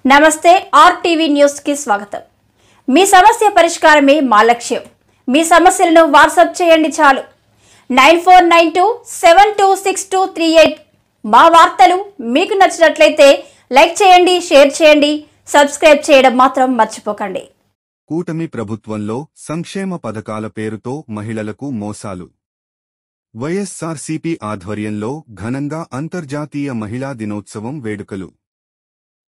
నమస్తే RTV news కి స్వాగతం। మీ సమస్య పరిష్కారమే మా లక్ష్యం। మీ సమస్యలను వాట్సాప్ చేయండి చాలు 9492726238। మా వార్తలు మీకు నచ్చినట్లయితే లైక్ చేయండి, షేర్ చేయండి, సబ్స్క్రైబ్ చేయడం మాత్రం మర్చిపోకండి। కూటమి ప్రభుత్వంలో సంక్షేమ పథకాల పేరుతో మహిళలకు మోసాలు। వైఎస్ఆర్సీపీ ఆధ్వర్యంలో ఘనంగా అంతర్జాతీయ మహిళా దినోత్సవం వేడుకలు।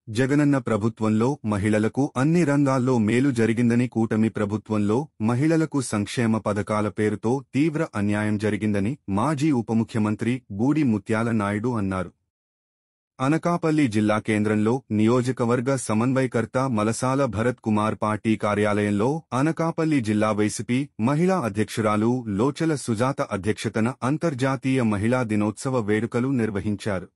జగనన్న ప్రభుత్వంలో మహిళలకు అన్ని రంగాల్లో మేలు జరిగిందని, కూటమి ప్రభుత్వంలో మహిళలకు సంక్షేమ పథకాల పేరుతో తీవ్ర అన్యాయం జరిగిందని మాజీ ఉప ముఖ్యమంత్రి బూడి ముత్యాల నాయుడు అన్నారు। అనకాపల్లి జిల్లా కేంద్రంలో నియోజకవర్గ సమన్వయకర్త మలసాల భరత్ కుమార్ పార్టీ కార్యాలయంలో అనకాపల్లి జిల్లా వైసీపీ మహిళా అధ్యక్షురాలు లోచల సుజాత అధ్యక్షతన అంతర్జాతీయ మహిళా దినోత్సవ వేడుకలు నిర్వహించారు।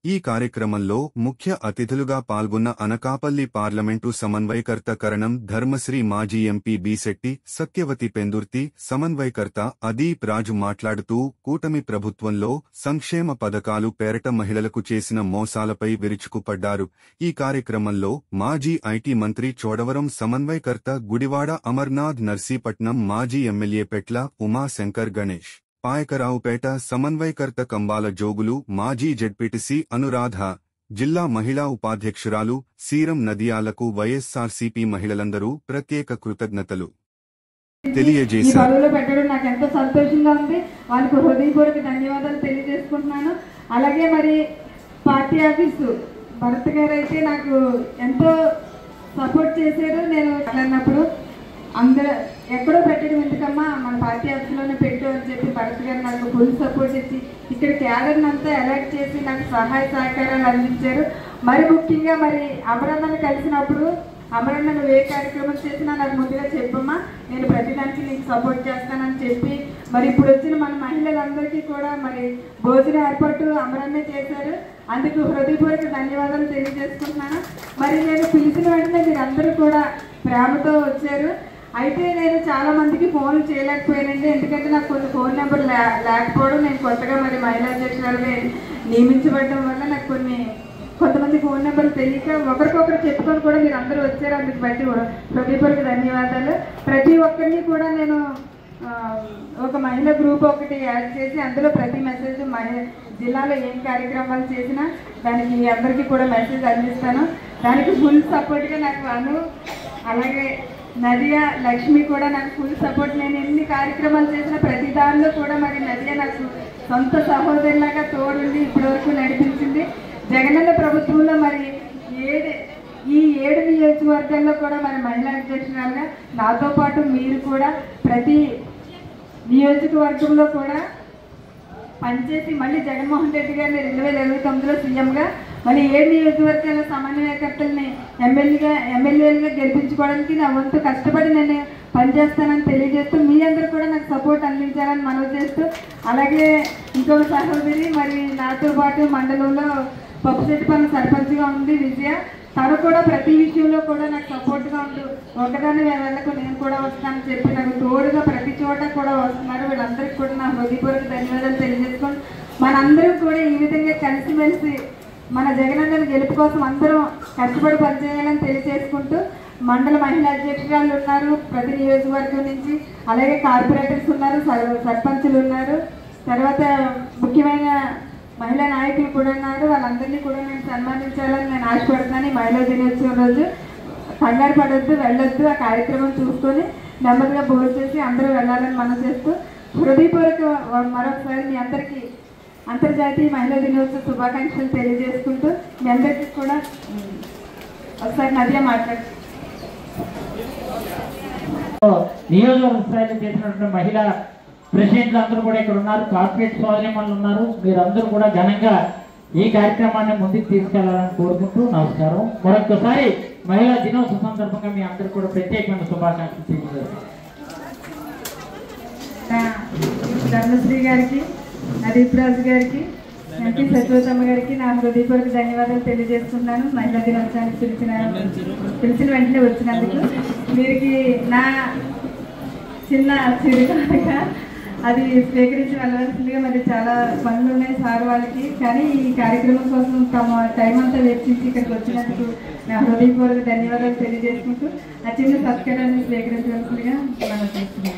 ఈ కార్యక్రమంలో ముఖ్య అతిథులుగా పాల్గొన్న అనకాపల్లి పార్లమెంటు సమన్వయకర్త కరణం ధర్మశ్రీ, మాజీ ఎంపీ బీశెట్టి సత్యవతి పెందుర్తి, సమన్వయకర్త అదీప్ రాజు మాట్లాడుతూ కూటమి ప్రభుత్వంలో సంక్షేమ పథకాలు పేరట మహిళలకు చేసిన మోసాలపై విరుచుకుపడ్డారు। ఈ కార్యక్రమంలో మాజీ ఐటీ మంత్రి చోడవరం, సమన్వయకర్త గుడివాడ అమర్నాథ్, నర్సీపట్నం మాజీ ఎమ్మెల్యే పెట్ల ఉమాశంకర్ గణేష్, పాయకరావుపేట సమన్వయకర్త కంబాల జోగులు, మాజీ జెడ్పీటీసీ అనురాధ, జిల్లా మహిళా ఉపాధ్యక్షురాలు సీరం నదియాలకు వైఎస్ఆర్సీపీ మహిళలందరూ ప్రత్యేక కృతజ్ఞతలు తెలియజేశారు। నాకు ఎంతో సంతోషంగా ఉంది, వాళ్ళకు హృదయపూర్వక ధన్యవాదాలు తెలియజేసుకుంటున్నాను। అలాగే మరి పార్టీ ఆఫీసు భరత్ గారు అయితే నాకు ఎంతో సపోర్ట్ చేశారు। నేను అన్నప్పుడు అందరూ ఎక్కడో పెట్టడం ఎందుకమ్మా, మన పార్టీ ఆఫీస్లోనే పెట్టు అని చెప్పి భరత్ గారు నాకు ఫుల్ సపోర్ట్ ఇచ్చి ఇక్కడ క్యాడర్ని అంతా అలర్ట్ చేసి నాకు సహాయ సహకారాలు అందించారు। మరి ముఖ్యంగా మరి అమరన్నను కలిసినప్పుడు, అమరన్న నువ్వు ఏ కార్యక్రమం చేసినా నాకు ముందుగా చెప్పమ్మా, నేను ప్రతిదానికి నీకు సపోర్ట్ చేస్తానని చెప్పి మరి ఇప్పుడు వచ్చిన మన మహిళలందరికీ కూడా మరి భోజన ఏర్పాటు అమరన్నే చేశారు। అందుకు హృదయపూర్వక ధన్యవాదాలు తెలియజేసుకుంటున్నాను। మరి నేను పిలిచిన వెంటనే మీరందరూ కూడా ప్రేమతో వచ్చారు। అయితే నేను చాలా మందికి ఫోన్లు చేయలేకపోయానండి, ఎందుకంటే నాకు కొన్ని ఫోన్ నెంబర్ లేకపోవడం, నేను కొత్తగా మరి మహిళా అధ్యక్షురాలుగా నియమించబడడం వల్ల నాకు కొంతమంది ఫోన్ నెంబర్లు తెలియక ఒకరికొకరు చెప్పుకొని కూడా మీరు అందరూ వచ్చారు, అందుకు బట్టి హృదయపూర్వక ధన్యవాదాలు। ప్రతి ఒక్కరిని కూడా నేను ఒక మహిళా గ్రూప్ ఒకటి యాడ్ చేసి అందులో ప్రతి మెసేజ్ జిల్లాలో ఏం కార్యక్రమాలు చేసినా దానికి అందరికీ కూడా మెసేజ్ అందిస్తాను। దానికి ఫుల్ సపోర్ట్గా నాకు అలాగే నదియా, లక్ష్మి కూడా నాకు ఫుల్ సపోర్ట్। నేను ఎన్ని కార్యక్రమాలు చేసినా ప్రతి దానిలో కూడా మరి నదియా నాకు సొంత సహోదరులాగా తోడుండి ఇప్పటివరకు నడిపించింది। జగనన్న ప్రభుత్వంలో మరి ఈ 7 నియోజకవర్గాల్లో కూడా మరి మహిళా అధ్యక్షురాలుగా నాతో పాటు మీరు కూడా ప్రతి నియోజకవర్గంలో కూడా పనిచేసి మళ్ళీ జగన్మోహన్ రెడ్డి గారిని 2029లో సీఎంగా మళ్ళీ 7 నియోజకవర్గాల సమన్వయకర్తల్ని ఎమ్మెల్యేలుగా గెలిపించుకోవడానికి నా వంతు కష్టపడి నేను పనిచేస్తానని తెలియజేస్తూ మీ అందరూ కూడా నాకు సపోర్ట్ అందించాలని మనవి చేస్తూ, అలాగే ఇంకొక సహోదరి మరి నాతో పాటు మండలంలో పప్పుచెట్టుపల్లి సర్పంచ్గా ఉంది విజయ, తను కూడా ప్రతి విషయంలో కూడా నాకు సపోర్ట్గా ఉంటూ ఒకదాన్ని వెళ్ళకు నేను కూడా వస్తానని చెప్పి నాకు తోడుగా ప్రతి చోట కూడా వస్తున్నారు। వీళ్ళందరికీ కూడా నా హృదయపూర్వక ధన్యవాదాలు తెలియజేసుకొని మనందరం కూడా ఈ విధంగా కలిసిమెలిసి మన జగనన్నను గెలుపు కోసం అందరం కష్టపడి పనిచేయాలని తెలియజేసుకుంటూ, మండల మహిళా అధ్యక్షురాలు ఉన్నారు ప్రతి నియోజకవర్గం నుంచి, అలాగే కార్పొరేటర్స్ ఉన్నారు, సర్పంచులు ఉన్నారు, తర్వాత ముఖ్యమైన మహిళా నాయకులు కూడా ఉన్నారు। వాళ్ళందరినీ కూడా నేను సన్మానించాలని నేను ఆశపడుతున్నాను। ఈ మహిళా దినోత్సవం రోజు కంగారు పడొద్దు, వెళ్ళొద్దు, ఆ కార్యక్రమం చూసుకొని నెమ్మదిగా భోజనం చేసి అందరూ వెళ్ళాలని మనం చేస్తూ హృదయపూర్వక మరొకసారి మీ అందరికీ అంతర్జాతీయ మహిళా దినోత్సవ శుభాకాంక్షలు తెలియజేసుకుంటూ మీ అందరికీ కూడా ఒకసారి నదిగా మాట్లాడుతూ నియోజకవర్గ స్థాయిలో చేసినటువంటి మహిళా ప్రెసిడెంట్లు అందరూ కూడా ఇక్కడ ఉన్నారు, కార్పొరేట్ సోదరిమణులు ఉన్నారు, మీరందరూ కూడా ఘనంగా ఈ కార్యక్రమాన్ని ముందుకు తీసుకెళ్లాలని కోరుకుంటూ నమస్కారం। మరొకసారి మహిళా దినోత్సవ సందర్భంగా మీ అందరూ కూడా ప్రత్యేకమైన శుభాకాంక్షలు తెలియజేస్తారు। ధర్మశ్రీ గారికి, అదీప్ రాజు గారికి, ఎంపీ సత్యవతమ్మ గారికి నా హృదయపూర్వక ధన్యవాదాలు తెలియజేస్తున్నాను। మహిళా దినోత్సవానికి పిలిచిన వెంటనే వచ్చినందుకు వీరికి నా చిన్న చిరుకానుక అది స్వీకరించి వెళ్ళవలసిందిగా మరి చాలా పనులు ఉన్నాయి సార్ వాళ్ళకి. కానీ ఈ కార్యక్రమం కోసం తమ టైం అంతా వెచ్చించి ఇక్కడికి వచ్చినందుకు నా హృదయపూర్వక ధన్యవాదాలు తెలియజేసుకుంటూ ఆ చిన్న సత్కారాన్ని స్వీకరించవలసిందిగా మనం చేస్తున్నాం.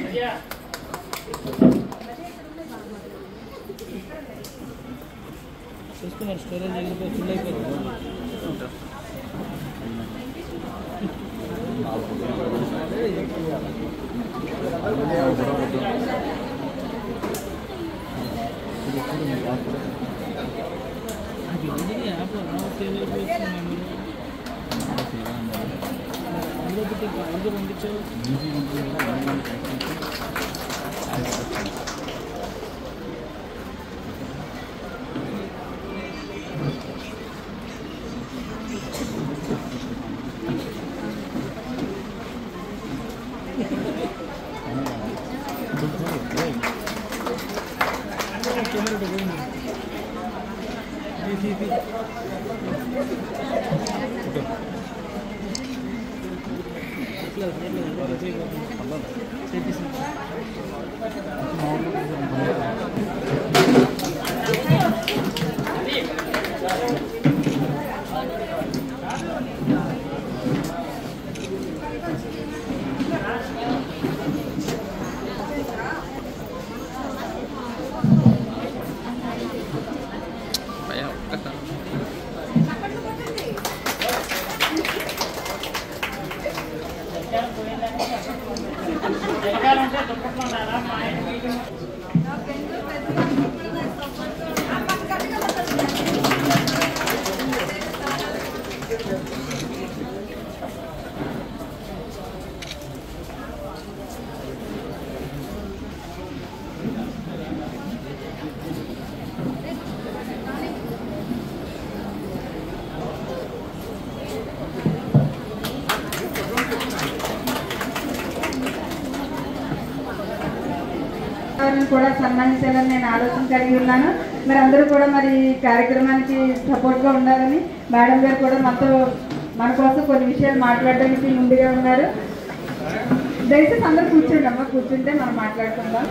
కూడా సన్మానించాలని నేను ఆలోచన కలిగి ఉన్నాను. మరి అందరూ కూడా మరి కార్యక్రమానికి సపోర్ట్గా ఉండాలని మేడం గారు కూడా మన కోసం కొన్ని విషయాలు మాట్లాడడానికి ముందుగా ఉన్నారు. దయచేసి అందరూ కూర్చోండి అమ్మ, కూర్చుంటే మనం మాట్లాడుకుందాం.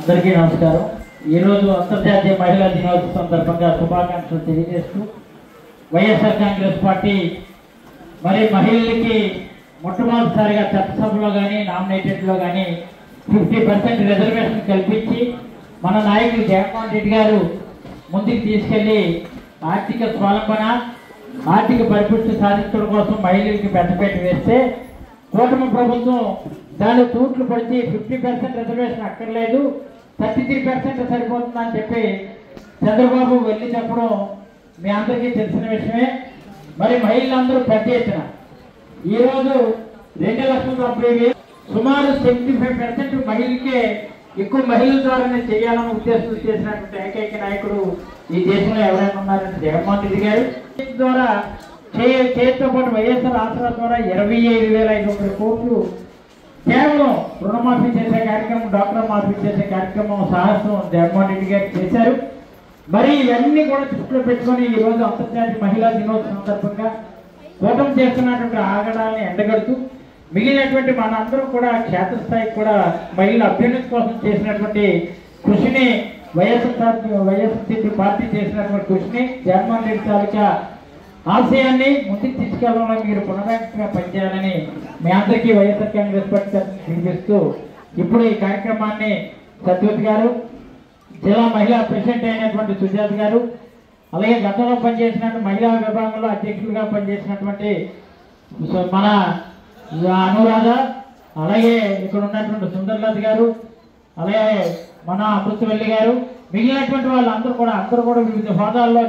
అందరికీ నమస్కారం. ఈరోజు అంతర్జాతీయ మహిళా దినోత్సవం సందర్భంగా శుభాకాంక్షలు తెలియజేస్తూ వైఎస్ఆర్ కాంగ్రెస్ పార్టీ మరి మహిళలకి మొట్టమొదటిసారిగా చట్టసభలో కానీ నామినేటెడ్లో కానీ 50% రిజర్వేషన్ కల్పించి మన నాయకులు జగన్మోహన్ రెడ్డి గారు ముందుకు తీసుకెళ్లి ఆర్థిక స్వావలంబన ఆర్థిక పరిపుష్టి సాధించడం కోసం మహిళలకి పెద్దపేట వేస్తే కూటమి ప్రభుత్వం దాని తూట్లు పడిచి 50% రిజర్వేషన్ అక్కర్లేదు 33% సరిపోతుందని చెప్పి చంద్రబాబు వెళ్ళి చెప్పడం మీ అందరికీ తెలిసిన విషయమే. మరి మహిళలందరూ పెద్ద ఎత్తున ఈరోజు 2,90,000 సుమారు 75% మహిళలకే ఎక్కువ మహిళల ద్వారానే చేయాలన్న ఉద్దేశంతో చేసినటువంటి ఏకైక నాయకుడు ఈ దేశంలో ఎవరైనా ఉన్నారంటే జగన్మోహన్ రెడ్డి గారు. ద్వారా చేతితో పాటు వైఎస్ఆర్ ఆసరా ద్వారా 25,500 కోట్లు కేవలం రుణమాఫీ చేసే కార్యక్రమం, డాక్టర్ మాఫీ చేసే కార్యక్రమం సాహసం జగన్మోహన్ రెడ్డి గారు చేశారు. మరి ఇవన్నీ కూడా దృష్టిలో పెట్టుకొని ఈరోజు అంతర్జాతీయ మహిళా దినోత్సవం సందర్భంగా కూటమి చేస్తున్నటువంటి ఆగడాలని ఎండగడుతూ మిగిలినటువంటి మన అందరూ కూడా క్షేత్రస్థాయికి కూడా మహిళల అభ్యున్నతి కోసం చేసినటువంటి కృషిని వైఎస్ఆర్సీపీ పార్టీ చేసినటువంటి కృషిని జగన్మోహన్ రెడ్డి తాలూకా ఆశయాన్ని ముందుకు తీసుకెళ్లడంలో మీరు పునరావృతంగా పనిచేయాలని మీ అందరికీ వైఎస్ఆర్ కాంగ్రెస్ పార్టీ తరఫున పిలిపిస్తూ ఇప్పుడు ఈ కార్యక్రమాన్ని సత్యవతి గారు, జిల్లా మహిళా ప్రెసిడెంట్ అయినటువంటి సుజాత గారు, అలాగే గతంలో పనిచేసినటువంటి మహిళా విభాగంలో అధ్యక్షులుగా పనిచేసినటువంటి మన అనురాధ, అలాగే ఇక్కడ ఉన్నటువంటి సుందర్లత గారు, అలాగే మన అమృతవల్లి గారు, మిగిలినటువంటి వాళ్ళందరూ కూడా వివిధ హోదాల్లో